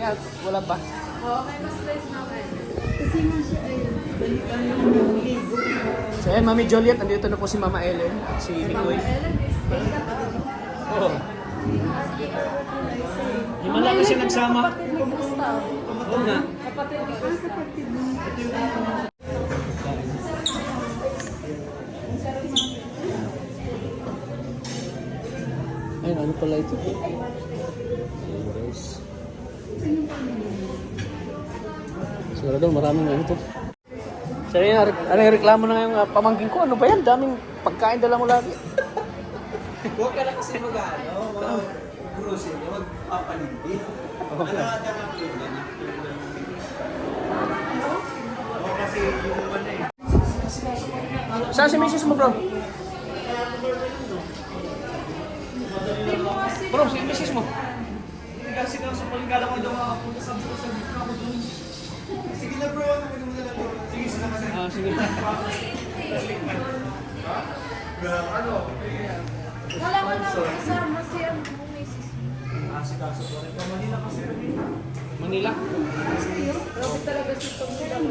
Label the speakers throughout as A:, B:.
A: Kaya wala pa.
B: Oo, may mas light na kayo.
C: Kasi nga siya ay balikan ng ligo.
A: So ayan, Mami Juliet, nandito na po si Mama Ellen at si Nicoy.
B: Ellen is
A: Oo. Di man lang kasi nagsama.
B: kapatid ni Crystal.
A: Oo nga.
B: Kapatid ni Crystal.
C: Kapatid mo.
A: Ayun, ano pala ito? Ayun, guys. Sigurado maraming ano ito. So yun, ano yung reklamo na ngayong pamangkin ko? Ano ba yan? Daming pagkain dala mo lagi.
D: Huwag ka na kasi grocery, huwag papalindi. Ano ata na po yun? Oo, kasi yung ano eh.
A: Saan si misis mo, bro? Bro, si misis mo.
D: Kasi kung sa paligala ko daw makapunta sa buko sa dito ako doon. Sige na bro, ano mo na lang. Sige sila kasi.
A: Ah, sige.
D: Ano?
B: Wala ka na kasama si ang bumisis.
D: Si Kaso po rin. Manila kasi rin.
A: Manila?
B: Grabe talaga si Tom sila.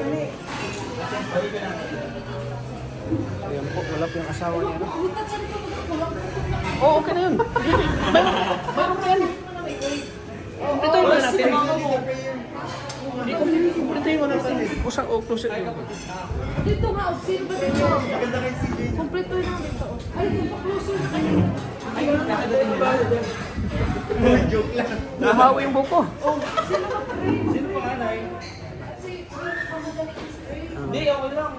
A: Ayan po, wala po yung asawa niya. No?
B: Butat sa ito, magkukulang.
A: Oo, okay na yun. Mayroon pa yan. Kumplituhin mo na natin. Kumplituhin mo na natin. Kusang o closet yun.
B: Dito nga, sino ba dito?
D: Maganda rin si Jane.
B: Kompleto yun ang dito. Ay, dito, closer na kayo.
D: Joke lang.
A: Nahawi yung buko.
D: Sino panganay?
B: Si pamagaling is great.
D: Hindi, okay lang.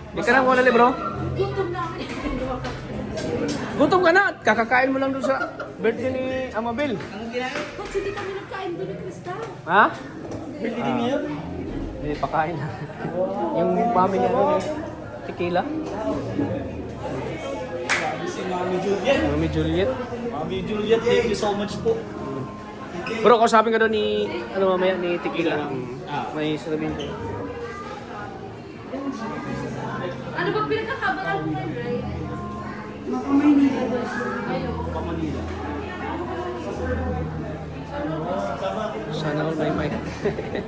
A: Di ka na wala bro.
B: Gutom na kami.
A: Gutom ka na. Kakakain mo lang doon sa birthday ni Amabel.
D: Ang kinain?
B: Ba't hindi kami nagkain doon ni Crystal?
A: Ha?
D: Birthday niya yun?
A: Hindi, pakain na. Yung mami niya doon, tequila.
D: Si Mami Juliet.
A: Mami Juliet.
D: Mami Juliet, thank you so much po.
A: Bro, kausapin ka doon ni, ano mamaya, ni tequila. May sasabihin ko.
B: Ano ba pinagkakabalan mo ngayon, Ray?
C: Maka Maynila daw siya.
B: Ayaw.
D: Pa Manila.
A: Sana all may mic.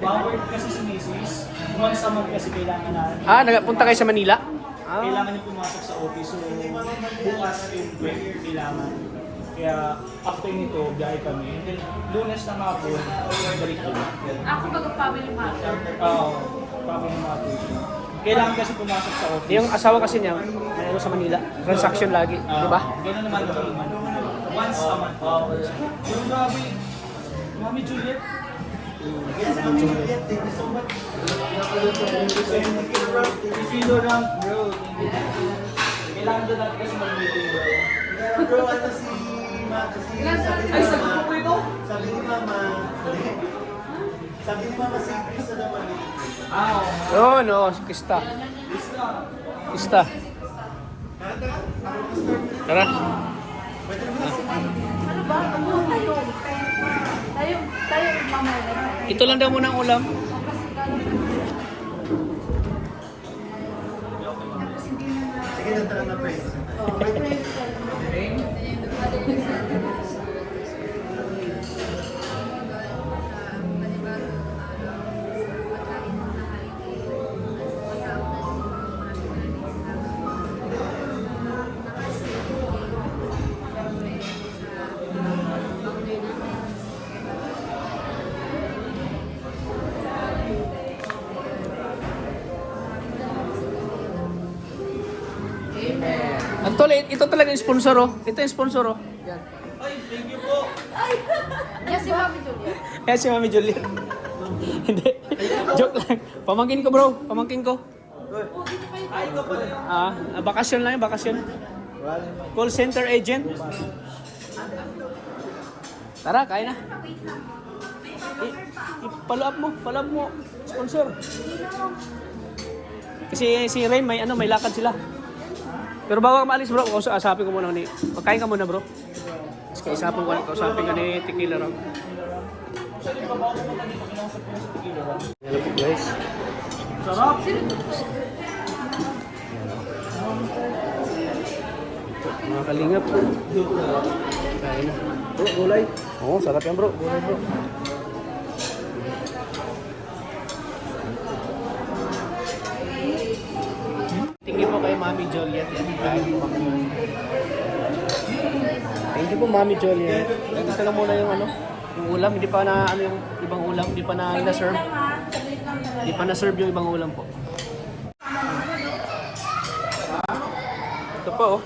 D: Power kasi si Macy's. Once a month kasi kailangan na.
A: Nagpunta kayo sa Manila?
D: Kailangan niya pumasok sa office. So, bukas yung kailangan. Kaya after nito, biyahe kami. And then, Lunes na hapon, balik kami.
B: Ako baga-family matter.
D: Oo, family matter. Kailangan kasi pumasok sa office.
A: Yung asawa kasi niya, ano sa Manila, transaction lagi, di ba?
D: Gano'n naman kami man. Once a month. Yung grabe, Mami Juliet. Yes, Mami Juliet, thank you so much. Filo lang, bro. Kailangan doon natin kasi mag-meeting, bro. Bro, ano si
B: Ay,
D: sabi ko ito? Sabi ni Mama. Sabi ni Mama si Krista naman.
A: Oo, no, Krista. Krista. Tara.
B: Ano ba? Ano tayo? Tayo, mamaya.
A: Ito lang daw muna ang ulam.
D: Sige na, tara na, friends.
A: Antol, ito talaga yung sponsor, oh. Ito yung sponsor, oh. Yan.
D: Ay, thank you po.
B: Yes, si Mami Julia.
A: Yan si Mami Juliet. Hindi. Joke lang. Pamangkin ko, bro. Pamangkin ko.
D: Ay, ito pa rin.
A: Bakasyon lang yung bakasyon. Call center agent. Tara, kain na. Follow up mo. Sponsor. Kasi si Ray, may lakad sila. Pero bago ka maalis, bro, kausapin ko muna ni. Pagkain ka muna, bro. Tapos kausapin ka ni Tequila, bro. Yan po, guys.
D: Sarap.
A: Mga kalingap. Kain na. Bro, gulay. Oo, sarap yan, bro. Gulay, bro. Juliet. Yan. Kain po kami. Thank you po, Mami Juliet. Ito lang muna yung ano, yung ulam. Hindi pa na ano yung ibang ulam. Hindi pa na na-serve. Hindi pa na-serve yung ibang ulam po. Ito po, oh.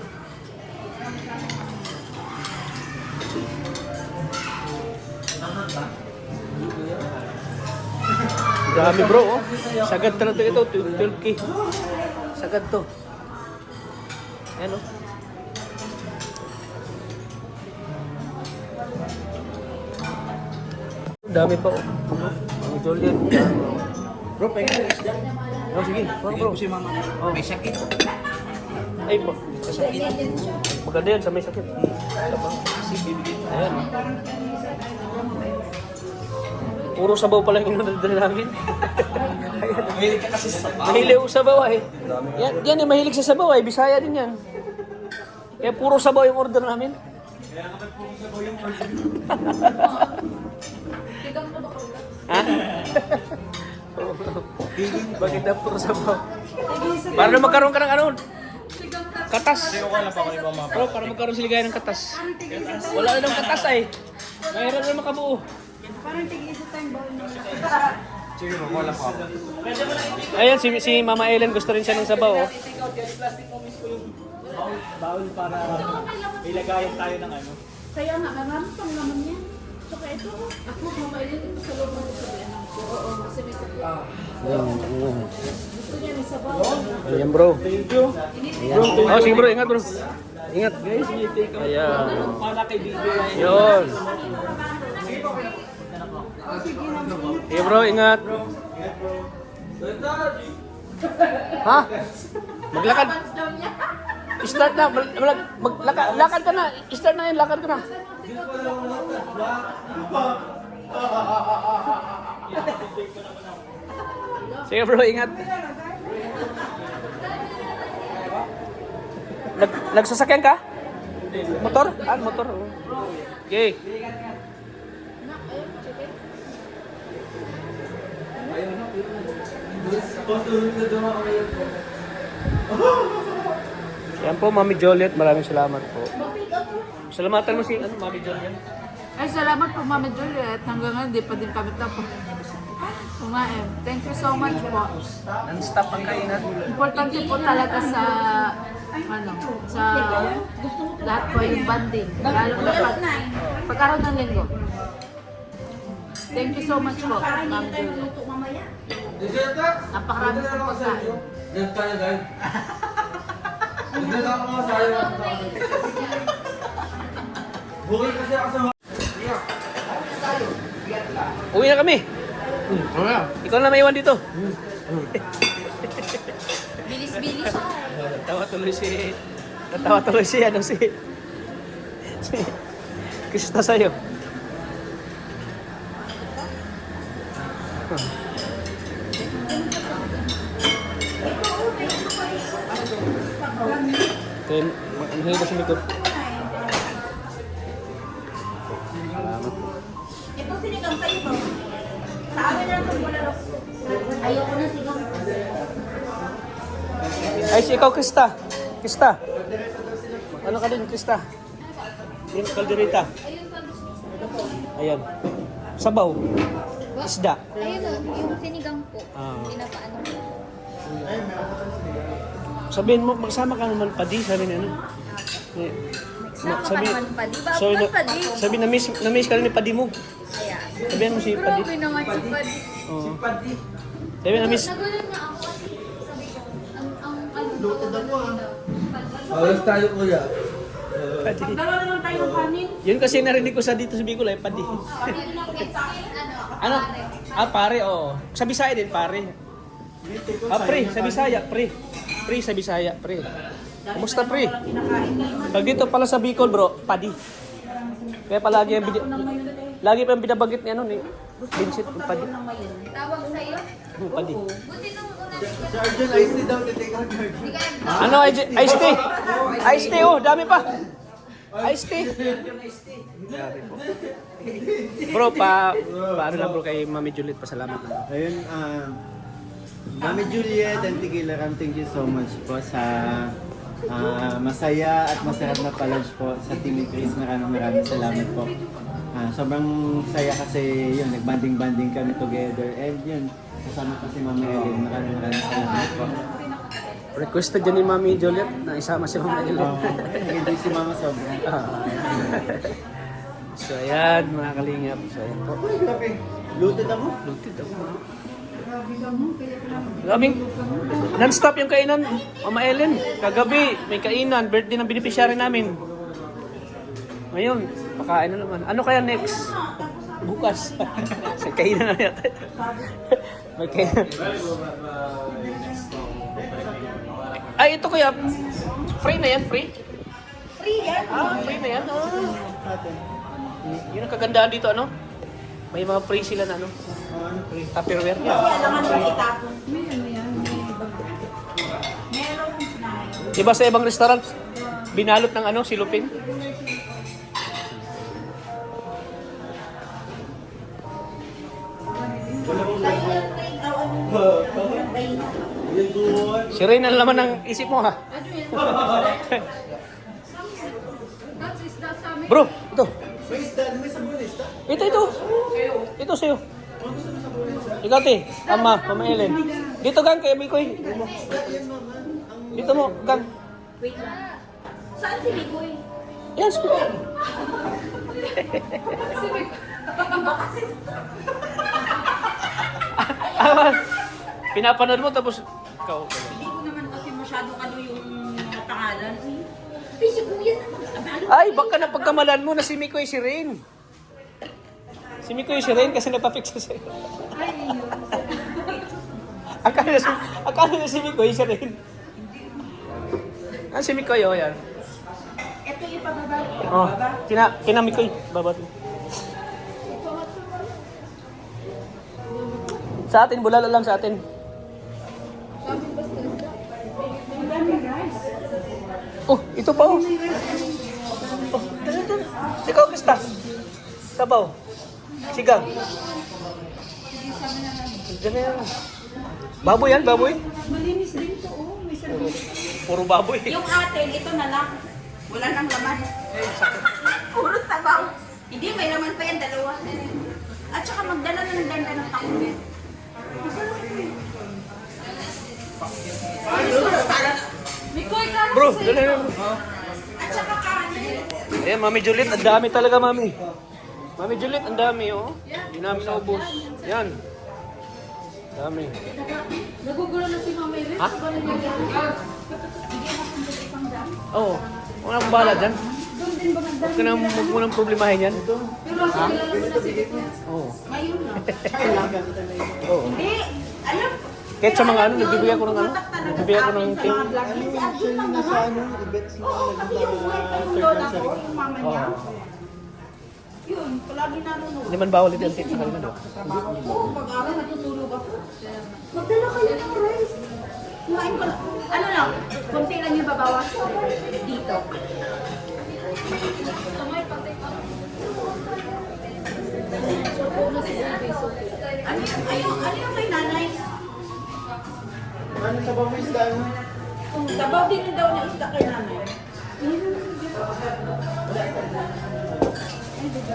A: Dami bro, oh. Sagad talaga ito, 12K. Sagad to. Ayan, oh. Dami pa, oh. Ang Juliet.
D: Bro, pengen na isda.
A: Oh, sige. Bro.
D: Si mama.
A: Oh.
D: May sakit.
A: Ay po. Maganda yan sa may sakit. Ayan. Puro sabaw pala yung inunod namin.
D: Mahilig ka kasi sa pao.
A: Mahilig sa sabaw ay. Yan yung mahilig sa sabaw ay. Bisaya din yan. Kaya puro sabaw yung order namin.
D: Kaya kapag puro sabaw yung order.
A: Ha? Bakit na puro sabaw? Para na magkaroon ka ng ano? Katas.
D: Kasi ko lang pa kung ibang mga
A: Bro, para magkaroon sila gaya ng katas. Wala na ng katas ay. Mahirap na makabuo.
C: Parang tig-isa tayong bawal na.
D: Sige bro, wala pa ako.
A: Ayan, si Mama Ellen gusto rin siya ng sabaw. Oh.
D: Plastic mo miss ko yung bawal para ilagayan tayo ng ano.
B: Kaya nga, marami pang laman yan. Saka ito, ako mamailin ito sa loob ng sabihan ko. Oo, kasi may sabaw. Gusto niya may sabaw.
A: Ayan bro.
D: Thank you.
A: Ayan. Oh, sige bro, ingat bro. Ingat.
D: Guys, may take out.
A: Ayan.
D: Para kay Bibi.
A: Yun. Sige bro, ingat. Ha? Maglakad. Start na. Lakad ka na. Start na yun, lakad ka na. Sige bro, ingat. Nagsasakyan ka? Motor? Ah, motor. Oh. Okay. Yan po, Mami Joliet. Maraming salamat po. Salamatan mo si Mami Joliet.
B: Ay, salamat po, Mama Juliet. Hanggang ngayon, di pa din kami tapos kumain. Thank you so much po.
A: Non-stop ang kainan.
B: Importante po talaga sa sa lahat po yung banding. Lalo na pagkaroon ng linggo. Thank you so much po, Ma'am Juliet. Napakarami po pagkain.
A: Uwi na kami. Ikaw na may iwan dito.
B: Bilis-bilis siya.
A: Natawa tuloy si ano si Krista sa'yo. Then, maghingi ko si Miko.
C: Ito sinigang sa'yo ba? Sa amin na ito wala. Ayoko na sigang.
A: Ay, si ikaw, Krista. Krista. Ano ka din, Krista? Yung kalderita. Ayan. Sabaw. Isda.
E: Ayun o, yung sinigang po.
A: Ah.
E: Pinapaano po.
A: Sabihin mo, magsama ka naman padi, sabi niya. Ano?
E: Sama ka naman padi.
A: Sorry,
E: Bakit padi?
A: sabi na-miss ka rin ni padi mo.
E: Kaya.
A: Sabihin mo si padi.
E: Grabe naman si padi.
A: Oo. Sabi na-miss.
E: Nagulat na ako kasi sabi ko, ang luto ako
F: Alas tayo kuya.
A: Padi.
C: Dalawa naman tayo ng kanin.
A: Yun kasi narinig ko sa dito sa Bicol ay padi. Ano? Ah, pare, oo. Sa Bisaya din, pare. Ah, pre, sa Bisaya, pre. Pre, sa Bisaya, pre. Kumusta, pre? Pag dito pala sa Bicol, bro, padi. Kaya palagi yung lagi pa yung binabagit ni ano ni Vincent, yung padi.
E: Tawag sa'yo?
A: Padi.
E: Buti nung una.
F: Sergeant, ice tea daw, titik ang Sergeant.
A: Ano, iced tea? Iced tea, oh, dami pa. Iced tea. Bro, paano lang bro kay Mami Juliet, pasalamat lang.
F: Ayun, Mami Juliet and Tigilaram, thank you so much po sa Masaya at masarap na pa-lunch po sa Team Chris. Maraming salamat po. Sobrang saya kasi yun, nag-banding-banding kami together. And yun, kasama ko si Mama Ellen. Maraming salamat po.
A: Requested yan ni Mami Juliet na isama si Mama Ellen.
F: Nag-enjoy si Mama sobra.
A: So ayan mga kalingap. So ayan po.
F: Uy, grabe. Looted ako.
A: Lutid ako. Grabing non-stop yung kainan, Mama Ellen. Kagabi, may kainan, birthday ng beneficiary namin. Ngayon, pakain na naman. Ano kaya next? Bukas. Sa kainan na yata. May kainan. Ay, ito kaya, free na yan, free?
C: Free yan.
A: Free na yan. Yun ang kagandahan dito, ano? May mga free sila na, ano? Tupperware.
C: Kasi alangan mo itapon.
A: Diba sa ibang restaurant, binalot ng ano, silupin? Si Rain, ang laman ng isip mo, ha?
E: That's is that sa amin.
A: Bro, ito.
F: May isda, may sabon isda.
A: Ito. Ito sa'yo. Ikaw, te. Mama Ellen. Dito, gang, kay Bikoy. Dito mo, gang.
C: Wait lang. Saan si Bikoy?
A: Yan, sige. Pinapanood mo, tapos ikaw.
C: Hindi ko naman kasi masyado ano yung mga pangalan. Ay, si Kuya naman.
A: Ay, baka napagkamalan mo na si Mikoy si Rain. Si Mikoy si Rain kasi napapix sa'yo. Akala na si Mikoy si Rain. Si Mikoy, oh, yan.
C: Ito yung pababa.
A: Oh, kina Mikoy, babat mo. Sa atin, bulalo lang sa atin. Oh, ito pa, oh. Oh, ito. Ikaw, Krista. Sabaw. Sigang. Diyan na yan. Baboy yan, baboy.
B: Malinis din to, oh. May service.
A: Puro baboy.
C: Yung atin, ito na lang. Wala nang laman. Puro sabaw. Hindi, may laman pa yan, dalawa. At saka magdala na ng danda ng takunin.
B: Mikoy, ka.
A: Bro, dali na.
C: At saka kanin.
A: Eh, Mami Juliet, ang dami talaga, Mami. Mami Juliet, ang dami, oh. Hindi namin naubos. Yan. Dami.
B: Nagugulo na si Mama Ellen.
A: Ha?
B: Ano nangyayari?
A: Oo. Wala akong bahala dyan.
B: Doon din ba nagdala?
A: Huwag ka nang huwag mo nang problemahin yan.
B: Pero sa kilala mo na si Mikoy.
A: Oo.
C: Ngayon na.
A: Oo.
C: Hindi, alam.
A: Kahit sa mga ano, nagbibigay ako ng ano? Nagbibigay ako ng tip.
C: Kasi Arjun lang naman. Oo, kasi yung buhay pa yung lola ko, yung mama niya. Yun, palagi nanonood.
A: Hindi man bawal ito yung tip sa kanila, no?
C: Oo, pag-aral, natutulog ako. Magdala kayo ng rice. Kumain ko lang. Ano lang, konti lang yung babawas dito. Ano yung kay nanay?
F: Ano sabon may isda?
C: Sabaw din daw na isda kay nanay.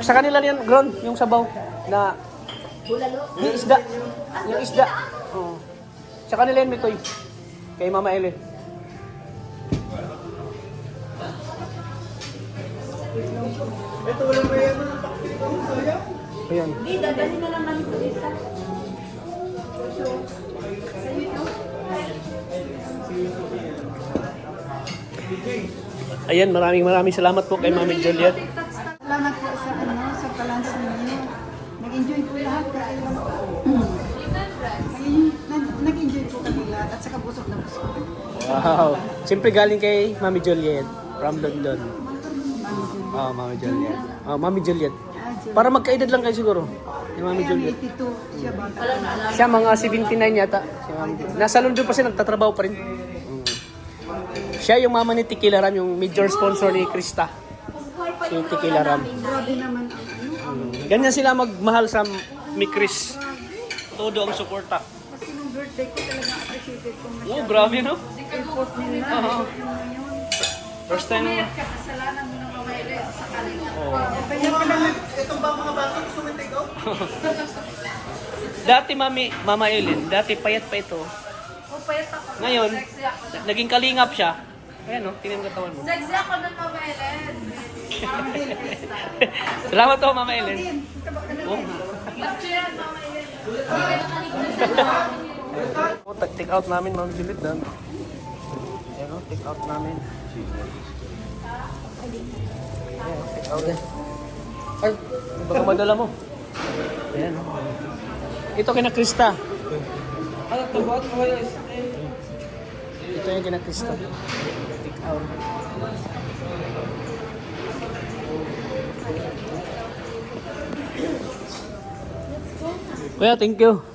A: Sa kanila yan, Gron, yung sabaw na
C: Bulalo.
A: yung isda. Yung isda. Oo. Sa kanila yan, Mikoy. Kay Mama Ellen.
F: Ito wala may ano ng pakit ko. Sayang.
A: Ayan.
C: Hindi, dadali na lang namin sa isa.
A: Ayan, maraming salamat po kay Mami Juliet.
B: Salamat po sa sa balance ninyo. Nag-enjoy po lahat kasi nag-enjoy po kami lahat at saka busog na busog.
A: Wow. Siyempre galing kay Mami Juliet from London. Oh, Mami Juliet. Oh, Mami Juliet. Para magkaedad lang kayo siguro. Kay Mami Juliet.
B: 82 siya ba?
A: Siya mga 79 yata. Si Mami Juliet. Nasa London pa siya, nagtatrabaho pa rin. Siya yung mama ni Tequila Ram, yung major sponsor ni Krista. Si Tequila Ram.
B: Grabe naman ang ano.
A: Ganyan sila magmahal sa mi Chris. Todo ang suporta.
B: Kasi nung birthday ko talaga appreciated ko
A: Oh,
B: masyado.
A: grabe no?
B: Effort nila.
A: Oo.
B: Effort nila yun.
A: First time.
B: Pumayat ka, kasalanan mo ng Mama Ellen sa kanila.
A: Oo.
F: Kanya pala, itong ba mga baso gusto mo take out?
A: Dati Mama Ellen, dati payat pa ito.
B: O, payat ako.
A: Ngayon,
B: Sexy ako.
A: naging kalingap siya. Ayan no, tingnan mo katawan mo.
B: Sexy ako ng Mama Ellen.
A: Salamat po Mama Ellen. Oh.
B: Matcho yan, Mama Ellen.
A: Oh, take out namin Ma'am Juliet dan. Ayan oh, take out namin. Ayan, take out eh. Ay, baka madala mo. Ayan oh. Ito kina Krista. Ito yung kina Krista. Take out. Kuya, thank you.